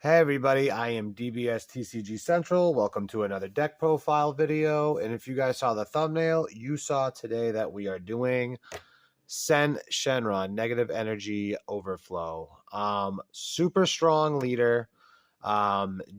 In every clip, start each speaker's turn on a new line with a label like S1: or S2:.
S1: Hey everybody, I am DBS TCG Central. Welcome to another deck profile video. And if you guys saw the thumbnail, you saw today that we are doing Shenron, Negative Energy Overflow. Super strong leader.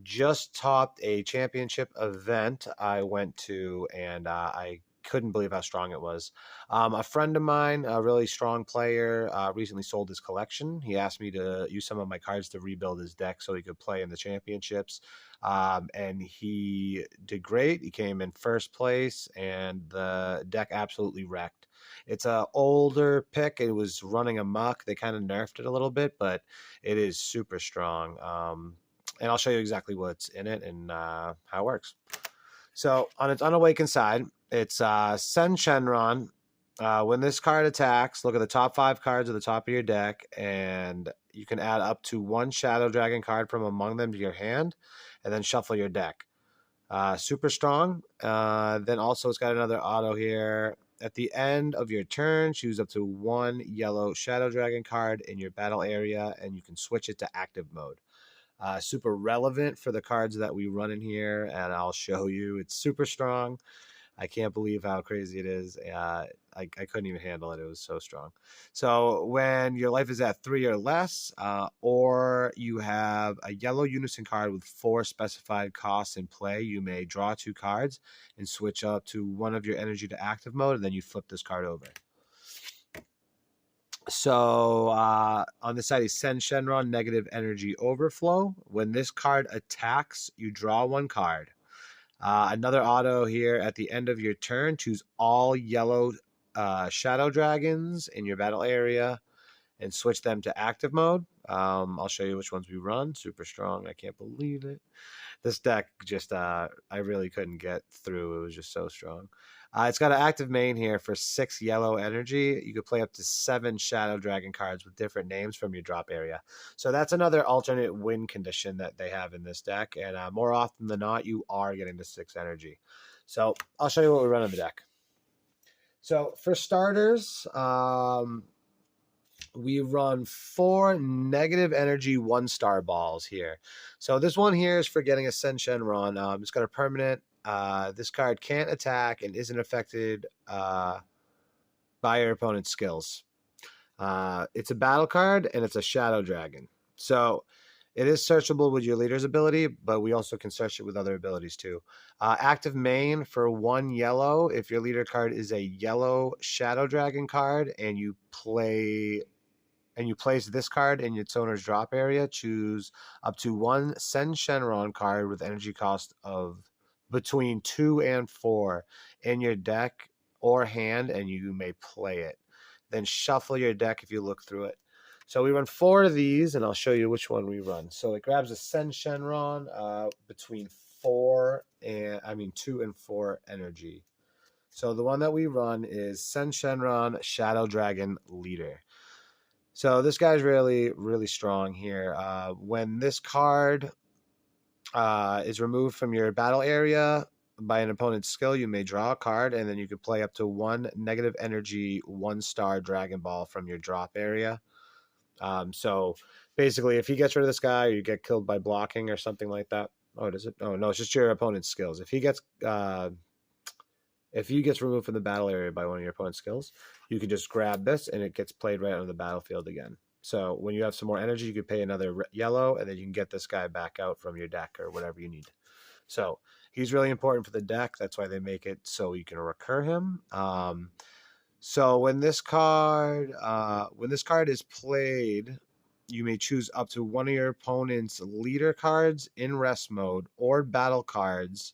S1: Just topped a championship event I went to, and I couldn't believe how strong it was. A friend of mine, a really strong player, recently sold his collection. He asked me to use some of my cards to rebuild his deck so he could play in the championships. And he did great. He came in first place, and the deck absolutely wrecked. It's a older pick. It was running amok. They kind of nerfed it a little bit, but it is super strong. And I'll show you exactly what's in it and how it works. So on its unawakened side, it's Senshenron. When this card attacks, look at the top 5 cards at the top of your deck, and you can add up to 1 Shadow Dragon card from among them to your hand, and then shuffle your deck. Super strong. Then also it's got another auto here. At the end of your turn, choose up to 1 yellow Shadow Dragon card in your battle area, and you can switch it to active mode. Super relevant for the cards that we run in here, and I'll show you. It's super strong. I can't believe how crazy it is. I couldn't even handle it. It was so strong. So when your life is at 3 or less, or you have a yellow unison card with 4 specified costs in play, you may draw 2 cards and switch up to 1 of your energy to active mode, and then you flip this card over. So on the side is Shenron Negative Energy Overflow. When this card attacks, you draw 1 card. Another auto here at the end of your turn. Choose all yellow Shadow Dragons in your battle area and switch them to active mode. I'll show you which ones we run. Super strong. I can't believe it. This deck just, I really couldn't get through. It was just so strong. It's got an active main here for 6 yellow energy. You could play up to 7 Shadow Dragon cards with different names from your drop area. So that's another alternate win condition that they have in this deck. And more often than not, you are getting the 6 energy. So I'll show you what we run in the deck. So for starters, we run 4 negative energy 1-star balls here. So this one here is for getting a Senshenron. It's got a permanent. This card can't attack and isn't affected by your opponent's skills. It's a battle card, and it's a Shadow Dragon. So it is searchable with your leader's ability, but we also can search it with other abilities too. Active main for 1 yellow. If your leader card is a yellow Shadow Dragon card and you place this card in its owner's drop area, choose up to 1 Senshenron card with energy cost of between 2 and 4 in your deck or hand, and you may play it. Then shuffle your deck if you look through it. So we run 4 of these, and I'll show you which one we run. So it grabs a Senshenron between 2 and 4 energy. So the one that we run is Senshenron Shadow Dragon Leader. So this guy's really, really strong here. When this card is removed from your battle area by an opponent's skill, you may draw a card, and then you can play up to 1 negative energy 1-star Dragon Ball from your drop area. So basically, if he gets rid of this guy, or you get killed by blocking or something like that. Oh, does it? Oh, no, it's just your opponent's skills. If he gets removed from the battle area by one of your opponent's skills, you can just grab this, and it gets played right on the battlefield again. So when you have some more energy, you can pay another yellow, and then you can get this guy back out from your deck or whatever you need. So he's really important for the deck. That's why they make it so you can recur him. So when this card is played, you may choose up to 1 of your opponent's leader cards in rest mode or battle cards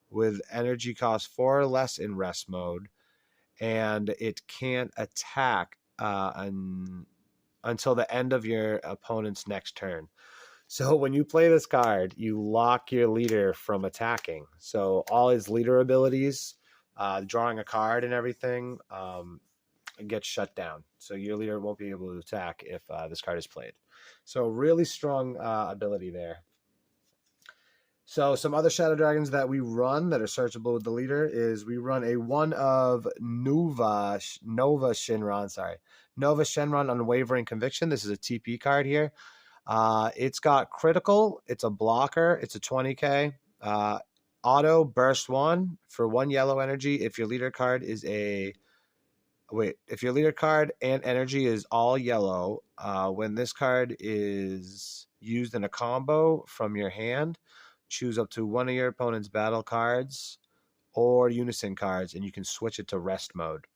S1: with energy cost 4 or less in rest mode, and it can't attack until the end of your opponent's next turn. So when you play this card, you lock your leader from attacking. So all his leader abilities, drawing a card and everything, gets shut down. So your leader won't be able to attack if this card is played. So really strong ability there. So some other Shadow Dragons that we run that are searchable with the leader is we run a 1 of Nova Shenron, Nova Shenron Unwavering Conviction. This is a TP card here. It's got critical. It's a blocker. It's a 20k. Auto burst 1 for 1 yellow energy. If your leader card is a if your leader card and energy is all yellow, when this card is used in a combo from your hand, choose up to one of your opponent's battle cards or unison cards, and you can switch it to rest mode.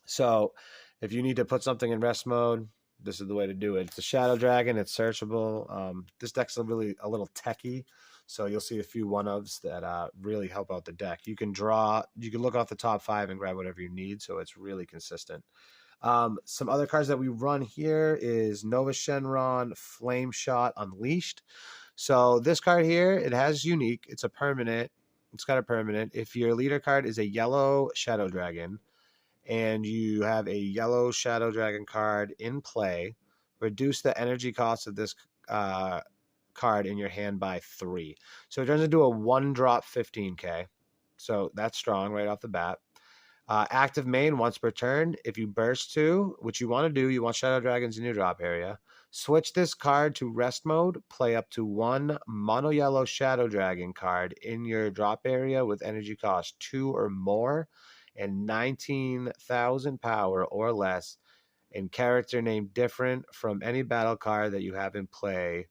S1: So if you need to put something in rest mode, this is the way to do it. It's a Shadow Dragon. It's searchable. This deck's a little techy, so you'll see a few one-ofs that really help out the deck. You can look off the top 5 and grab whatever you need, so it's really consistent. Some other cards that we run here is Nova Shenron Flame Shot Unleashed. So this card here, it has unique. It's a permanent. It's got a permanent. If your leader card is a yellow Shadow Dragon, and you have a yellow Shadow Dragon card in play, reduce the energy cost of this card in your hand by 3. So it turns into a 1-drop 15k. So that's strong right off the bat. Active main once per turn. If you burst 2, which you want to do, you want Shadow Dragons in your drop area. Switch this card to rest mode. Play up to 1 mono yellow Shadow Dragon card in your drop area with energy cost 2 or more and 19,000 power or less, and character name different from any battle card that you have in play,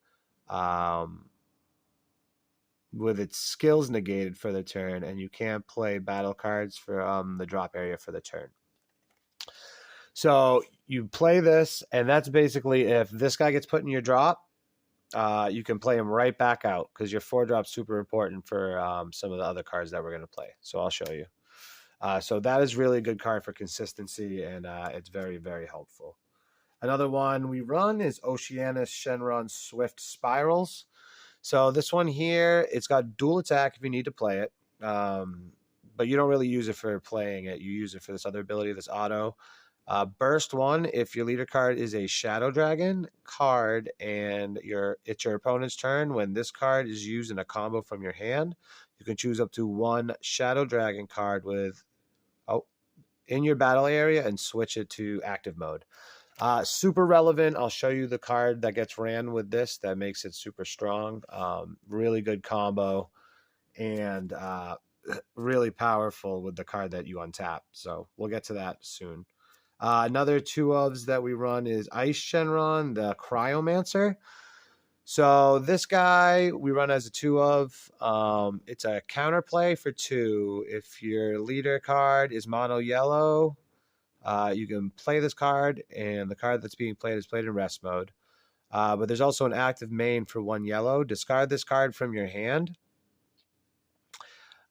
S1: with its skills negated for the turn, and you can't play battle cards for the drop area for the turn. So you play this, and that's basically if this guy gets put in your drop, you can play him right back out because your 4-drop's super important for some of the other cards that we're going to play. So I'll show you. So that is really a good card for consistency, and it's very, very helpful. Another one we run is Oceanus Shenron Swift Spirals. So this one here, it's got dual attack if you need to play it, but you don't really use it for playing it. You use it for this other ability, this auto. Burst 1, if your leader card is a Shadow Dragon card and it's your opponent's turn, when this card is used in a combo from your hand, you can choose up to 1 Shadow Dragon card in your battle area and switch it to active mode. Super relevant. I'll show you the card that gets ran with this that makes it super strong. Really good combo, and really powerful with the card that you untap. So we'll get to that soon. Another 2-ofs that we run is Ice Shenron the Cryomancer. So this guy we run as a 2-of. It's a counterplay for 2. If your leader card is mono yellow, you can play this card, and the card that's being played is played in rest mode. But there's also an active main for 1 yellow. Discard this card from your hand.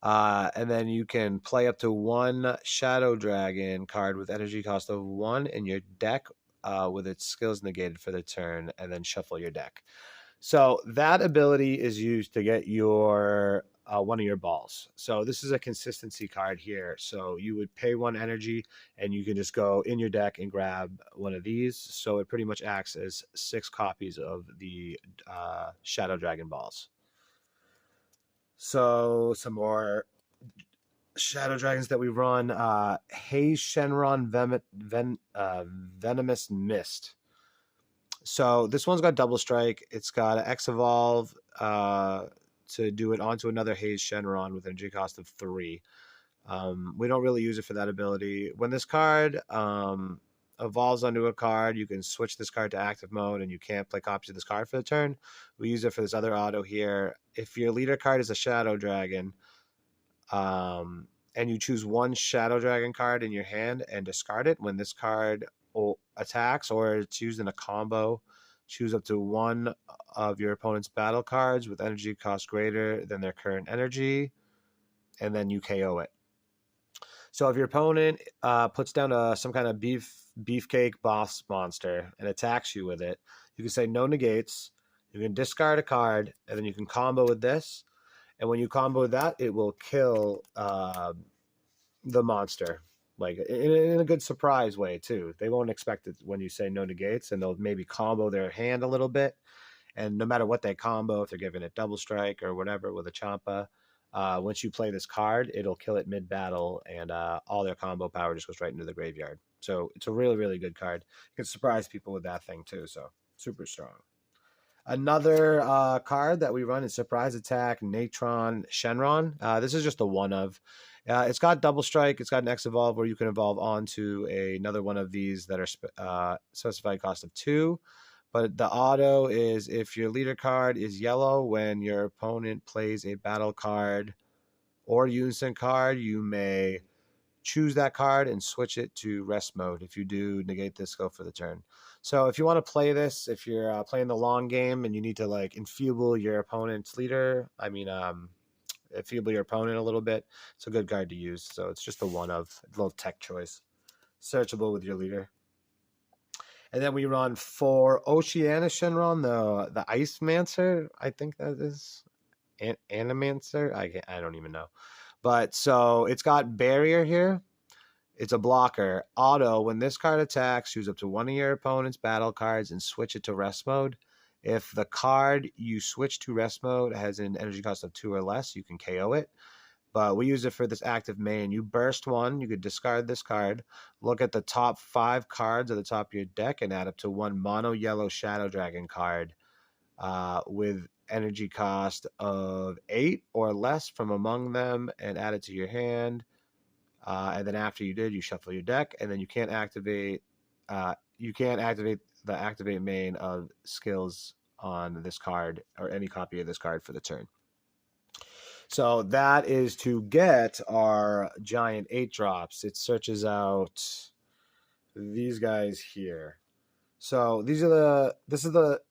S1: And then you can play up to 1 Shadow Dragon card with energy cost of 1 in your deck with its skills negated for the turn, and then shuffle your deck. So that ability is used to get your one of your balls. So this is a consistency card here. So you would pay 1 energy, and you can just go in your deck and grab one of these. So it pretty much acts as 6 copies of the Shadow Dragon balls. So some more Shadow Dragons that we run. Haze Shenron Venomous Mist. So this one's got double strike. It's got an X Evolve to do it onto another Haze Shenron with energy cost of 3. We don't really use it for that ability. When this card evolves onto a card, you can switch this card to active mode, and you can't play copies of this card for the turn. We use it for this other auto here. If your leader card is a Shadow Dragon, and you choose 1 Shadow Dragon card in your hand and discard it, when this card attacks or it's used in a combo, choose up to 1 of your opponent's battle cards with energy cost greater than their current energy, and then you KO it. So if your opponent puts down some kind of beefcake boss monster and attacks you with it, you can say no negates, you can discard a card, and then you can combo with this. And when you combo that, it will kill the monster, like in a good surprise way too. They won't expect it when you say no negates, and they'll maybe combo their hand a little bit. And no matter what they combo, if they're giving it double strike or whatever with a Champa, once you play this card, it'll kill it mid-battle, and all their combo power just goes right into the graveyard. So it's a really, really good card. You can surprise people with that thing too, so super strong. Another card that we run is Surprise Attack Natron Shenron. This is just a one of. It's got double strike. It's got an X evolve where you can evolve onto another one of these that are specified cost of 2. But the auto is if your leader card is yellow when your opponent plays a battle card or unison card, you may choose that card and switch it to rest mode. If you do, negate this skill for the turn. So if you want to play this, if you're playing the long game and you need to like enfeeble your opponent's leader, enfeeble your opponent a little bit, it's a good card to use. So it's just a one of, a little tech choice. Searchable with your leader. And then we run for Oceana Shenron, the Icemancer. I think that is Animancer. I don't even know. But so it's got barrier here. It's a blocker. Auto, when this card attacks, choose up to one of your opponent's battle cards and switch it to rest mode. If the card you switch to rest mode has an energy cost of 2 or less, you can KO it. But we use it for this active main. You burst one, you could discard this card, look at the top 5 cards at the top of your deck, and add up to 1 mono yellow Shadow Dragon card with energy cost of 8 or less from among them, and add it to your hand. And then after you did, you shuffle your deck, and then you can't activate. You can't activate the activate main of skills on this card or any copy of this card for the turn. So that is to get our giant 8 drops. It searches out these guys here. So this is the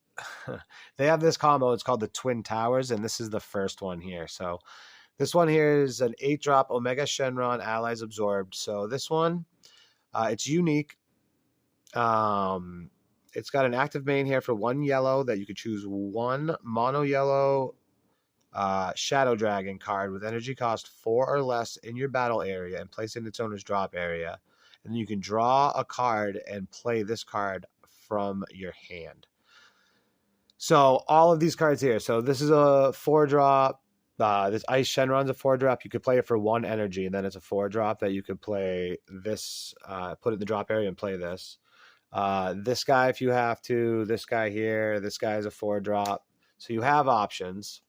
S1: they have this combo. It's called the Twin Towers, and this is the first one here. So this one here is an 8-drop Omega Shenron Allies Absorbed. So this one, it's unique. It's got an active main here for 1 yellow that you could choose 1 mono yellow Shadow Dragon card with energy cost 4 or less in your battle area and place it in its owner's drop area. And then you can draw a card and play this card from your hand. So all of these cards here. So this is a 4-drop. This Ice Shenron's a 4-drop. You could play it for 1 energy, and then it's a 4-drop that you could play this, put it in the drop area and play this. This guy, if you have to. This guy here. This guy is a 4-drop. So you have options.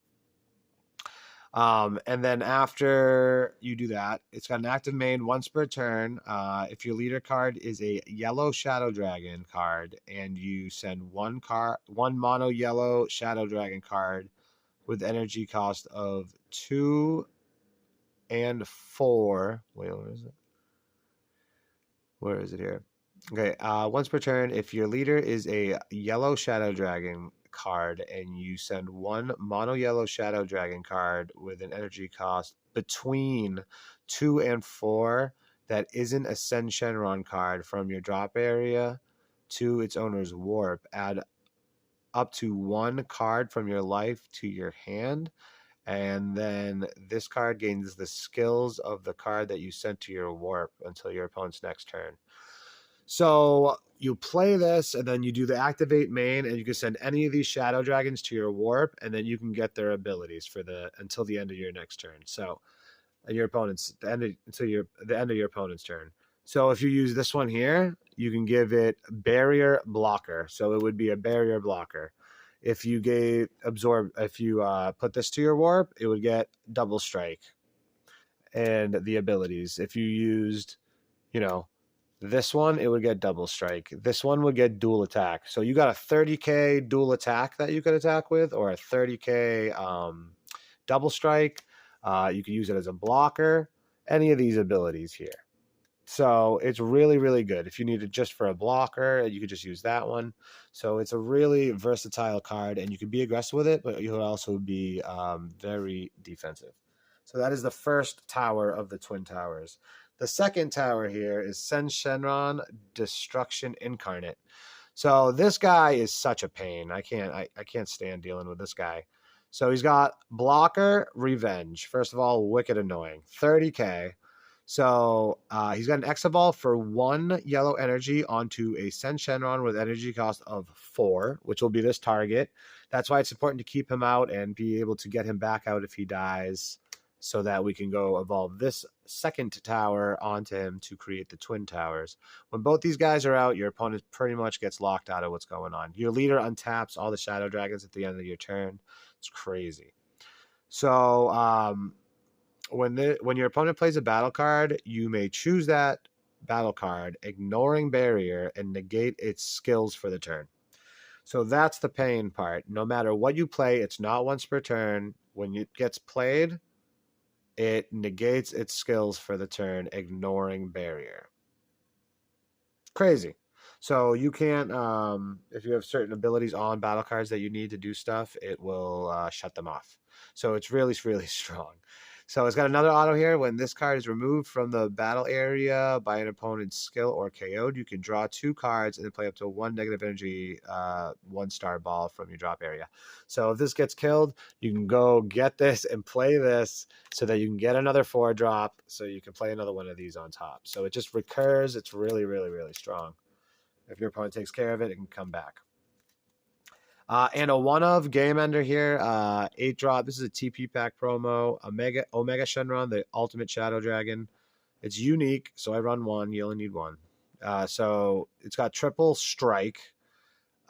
S1: And then after you do that, it's got an active main once per turn. If your leader card is a yellow Shadow Dragon card and you send 1 mono yellow Shadow Dragon card with energy cost of 2 and 4. Wait, where is it? Where is it here? Okay, once per turn, if your leader is a yellow Shadow Dragon card and you send 1 mono yellow Shadow Dragon card with an energy cost between 2 and 4 that isn't a Senshenron card from your drop area to its owner's warp, add up to 1 card from your life to your hand, and then this card gains the skills of the card that you sent to your warp until your opponent's next turn. So you play this, and then you do the activate main, and you can send any of these Shadow Dragons to your warp, and then you can get their abilities for until the end of your next turn. So, and your opponent's the end of your opponent's turn. So if you use this one here, you can give it barrier blocker. So it would be a barrier blocker. If you put this to your warp, it would get double strike and the abilities. If you used, this one, it would get double strike. This one would get dual attack. So you got a 30k dual attack that you could attack with, or a 30k double strike. You could use it as a blocker. Any of these abilities here. So it's really, really good. If you need it just for a blocker, you could just use that one. So it's a really versatile card, and you can be aggressive with it, but you'll also be very defensive. So that is the first tower of the Twin Towers. The second tower here is Senshenron Destruction Incarnate. So this guy is such a pain. I can't stand dealing with this guy. So he's got blocker, revenge. First of all, wicked annoying. 30k. So he's got an X evolve for 1 yellow energy onto a Senshenron with energy cost of 4, which will be this target. That's why it's important to keep him out and be able to get him back out if he dies. so that we can go evolve this second tower onto him to create the twin towers. When both these guys are out, your opponent pretty much gets locked out of what's going on. Your leader untaps all the shadow dragons at the end of your turn. It's crazy. So when your opponent plays a battle card, you may choose that battle card, ignoring barrier, and negate its skills for the turn. So that's the pain part. No matter what you play, it's not once per turn. When it gets played, it negates its skills for the turn, ignoring barrier. Crazy. So you can't, if you have certain abilities on battle cards that you need to do stuff, it will shut them off. So it's really, really strong. So it's got another auto here. When this card is removed from the battle area by an opponent's skill or KO'd, you can draw 2 cards and then play up to 1 negative energy 1-star ball from your drop area. So if this gets killed, you can go get this and play this so that you can get another 4-drop, so you can play another one of these on top. So it just recurs. It's really, really, really strong. If your opponent takes care of it, it can come back. And a one-of game ender here, 8-drop. This is a TP pack promo. Omega Shenron, the ultimate shadow dragon. It's unique, so I run 1. You only need 1. So it's got triple strike.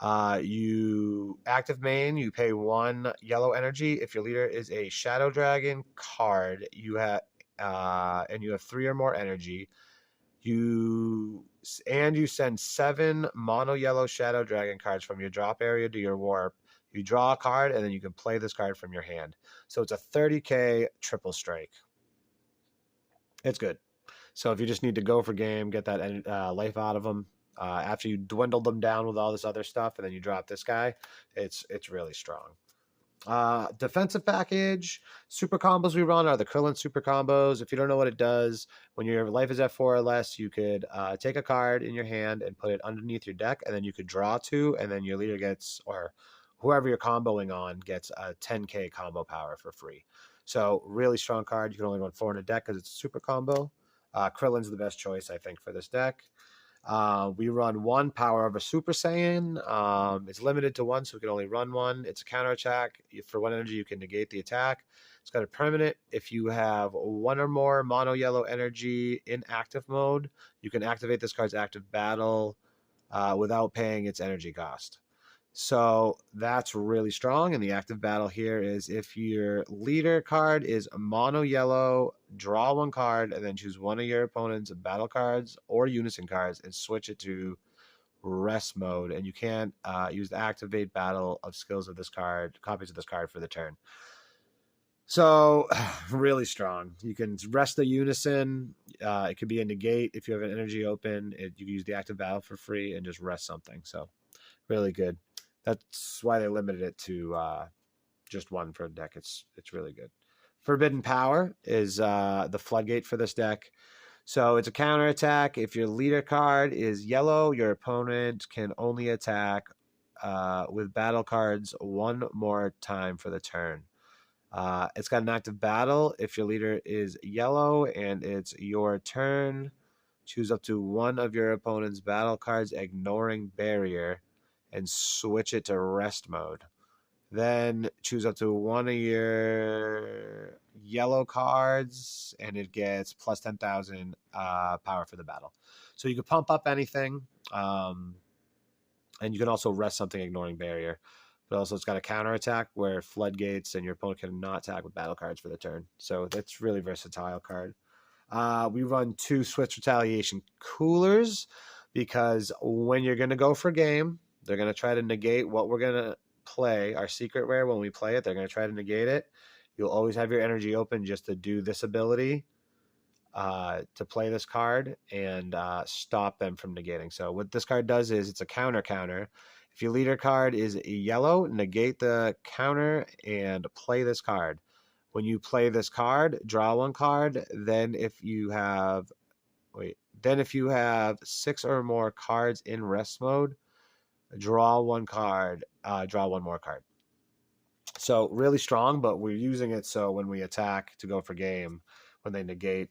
S1: You active main, you pay 1 yellow energy. If your leader is a shadow dragon card, you have and you have 3 or more energy. You send 7 mono yellow shadow dragon cards from your drop area to your warp. You draw a card, and then you can play this card from your hand. So it's a 30k triple strike. It's good. So if you just need to go for game, get that life out of them, after you dwindle them down with all this other stuff, and then you drop this guy, it's really strong. Defensive package, super combos we run are the Krillin super combos. If you don't know what it does, when your life is at 4 or less, you could take a card in your hand and put it underneath your deck, and then you could draw 2, and then your leader gets, or whoever you're comboing on gets a 10k combo power for free. So really strong card. You can only run 4 in a deck because it's a super combo. Krillin's the best choice, I think, for this deck. We run 1 power of a Super Saiyan. It's limited to 1, so we can only run 1. It's a counter attack. For 1 energy, you can negate the attack. It's got a permanent. If you have 1 or more mono yellow energy in active mode, you can activate this card's active battle without paying its energy cost. So that's really strong. And the active battle here is if your leader card is mono yellow, draw 1 card, and then choose 1 of your opponent's battle cards or unison cards and switch it to rest mode. And you can't use the activate battle of skills of this card, copies of this card for the turn. So really strong. You can rest the unison. It could be a negate. If you have an energy open, you can use the active battle for free and just rest something. So really good. That's why they limited it to just 1 per deck. It's really good. Forbidden Power is the floodgate for this deck. So it's a counter attack. If your leader card is yellow, your opponent can only attack with battle cards 1 more time for the turn. It's got an active battle. If your leader is yellow and it's your turn, choose up to 1 of your opponent's battle cards, ignoring barrier, and switch it to rest mode. Then choose up to 1 of your yellow cards, and it gets plus 10,000 power for the battle. So you can pump up anything, and you can also rest something, ignoring barrier. But also it's got a counter attack where floodgates, and your opponent cannot attack with battle cards for the turn. So that's really versatile card. We run 2 Switch Retaliation Coolers because when you're going to go for game, they're going to try to negate what we're going to play, our secret rare. When we play it, they're going to try to negate it. You'll always have your energy open just to do this ability, to play this card and stop them from negating. So what this card does is it's a counter. If your leader card is yellow, negate the counter and play this card. When you play this card, draw 1 card. Then if you have 6 or more cards in rest mode, draw 1 card, draw 1 more card. So really strong, but we're using it so when we attack to go for game, when they negate,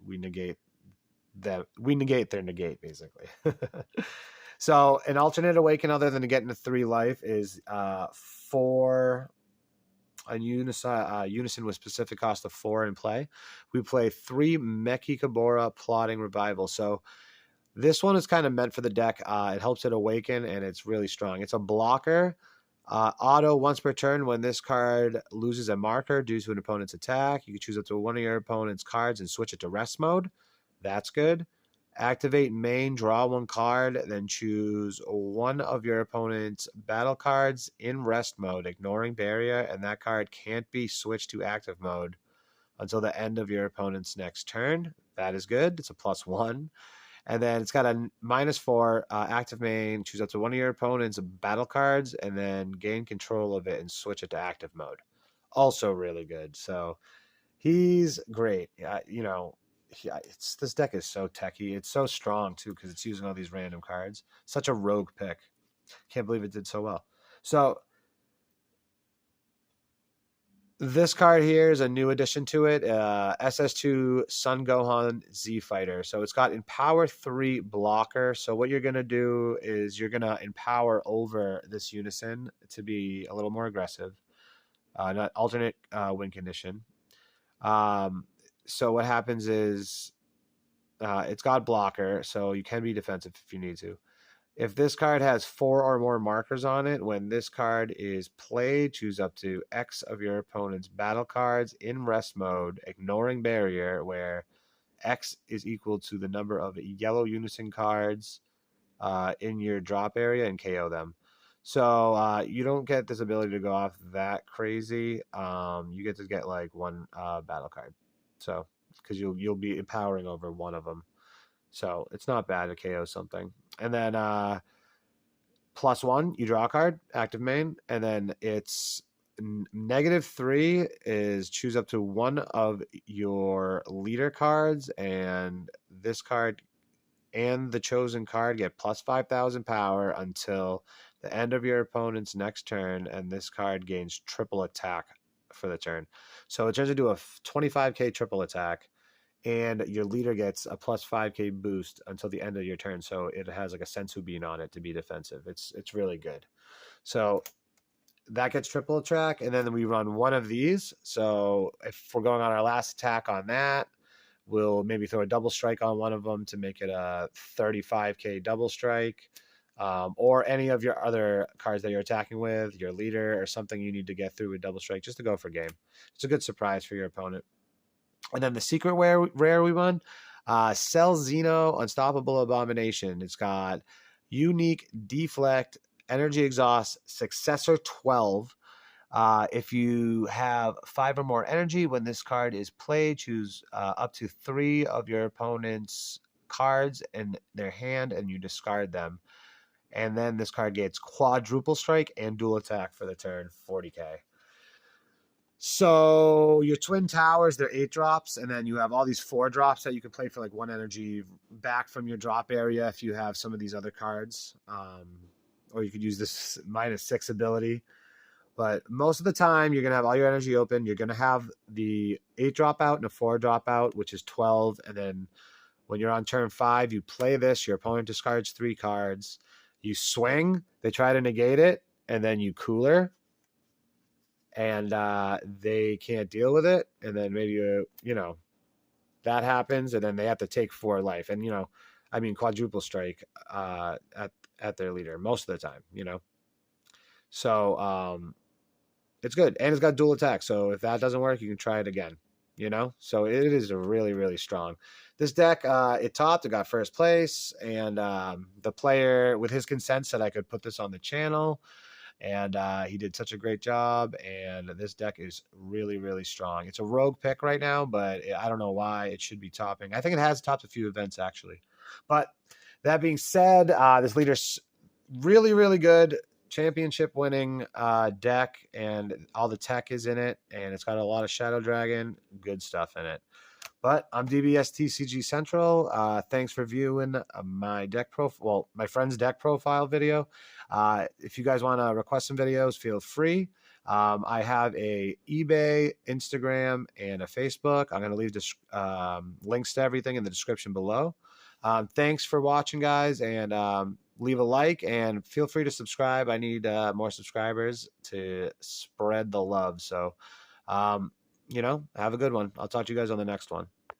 S1: we negate them. We negate their negate, basically. So an alternate awaken other than getting to 3 life is 4 on Unison with specific cost of 4 in play. We play 3 Mechikabora Plotting Revival. So this one is kind of meant for the deck. It helps it awaken, and it's really strong. It's a blocker. Auto once per turn. When this card loses a marker due to an opponent's attack, you can choose up to one of your opponent's cards and switch it to rest mode. That's good. Activate main, draw 1 card, then choose one of your opponent's battle cards in rest mode, ignoring barrier, and that card can't be switched to active mode until the end of your opponent's next turn. That is good. It's a +1. And then it's got a -4 active main. Choose up to one of your opponent's battle cards and then gain control of it and switch it to active mode. Also really good. So he's great. This deck is so techy. It's so strong too because it's using all these random cards. Such a rogue pick. Can't believe it did so well. So this card here is a new addition to it. SS2 Sun Gohan Z Fighter. So it's got Empower 3 blocker. So what you're going to do is you're going to empower over this Unison to be a little more aggressive. Not alternate win condition. So what happens is it's got blocker, so you can be defensive if you need to. If this card has 4 or more markers on it, when this card is played, choose up to X of your opponent's battle cards in rest mode, ignoring barrier, where X is equal to the number of yellow Unison cards in your drop area, and KO them. So you don't get this ability to go off that crazy. You get to get like 1 battle card. So because you'll be empowering over one of them. So it's not bad to KO something. And then +1, you draw a card, active main, and then it's -3 is choose up to one of your leader cards, and this card and the chosen card get +5,000 power until the end of your opponent's next turn, and this card gains triple attack for the turn. So it turns into a 25k triple attack, and your leader gets a +5k boost until the end of your turn. So it has like a Sensu Bean on it to be defensive. It's really good. So that gets triple attack, and then we run one of these. So if we're going on our last attack on that, we'll maybe throw a double strike on one of them to make it a 35k double strike. Or any of your other cards that you're attacking with, your leader or something you need to get through with double strike just to go for game. It's a good surprise for your opponent. And then the secret rare we won, Cell Xeno Unstoppable Abomination. It's got unique deflect, energy exhaust, successor 12. If you have 5 or more energy, when this card is played, choose up to 3 of your opponent's cards in their hand and you discard them. And then this card gets quadruple strike and dual attack for the turn, 40k. So your twin towers, they're 8 drops, and then you have all these 4 drops that you can play for like 1 energy back from your drop area if you have some of these other cards. Or you could use this -6 ability. But most of the time, you're going to have all your energy open. You're going to have the 8 drop out and a 4 drop out, which is 12. And then when you're on turn 5, you play this. Your opponent discards 3 cards. You swing. They try to negate it. And then you cooler. And they can't deal with it. And then maybe, that happens. And then they have to take 4 life. And, quadruple strike at their leader most of the time, So it's good. And it's got dual attack. So if that doesn't work, you can try it again, So it is really, really strong. This deck, it topped. It got first place. And the player, with his consent, said I could put this on the channel. And he did such a great job. And this deck is really, really strong. It's a rogue pick right now, but I don't know why it should be topping. I think it has topped a few events, actually. But that being said, this leader's really, really good. Championship winning deck, and all the tech is in it, and it's got a lot of Shadow Dragon, good stuff in it. But I'm DBS TCG Central. Thanks for viewing my deck profile, my friend's deck profile video. If you guys want to request some videos, feel free. I have a eBay, Instagram, and a Facebook. I'm going to leave links to everything in the description below. Thanks for watching, guys, and leave a like and feel free to subscribe. I need more subscribers to spread the love. So, have a good one. I'll talk to you guys on the next one.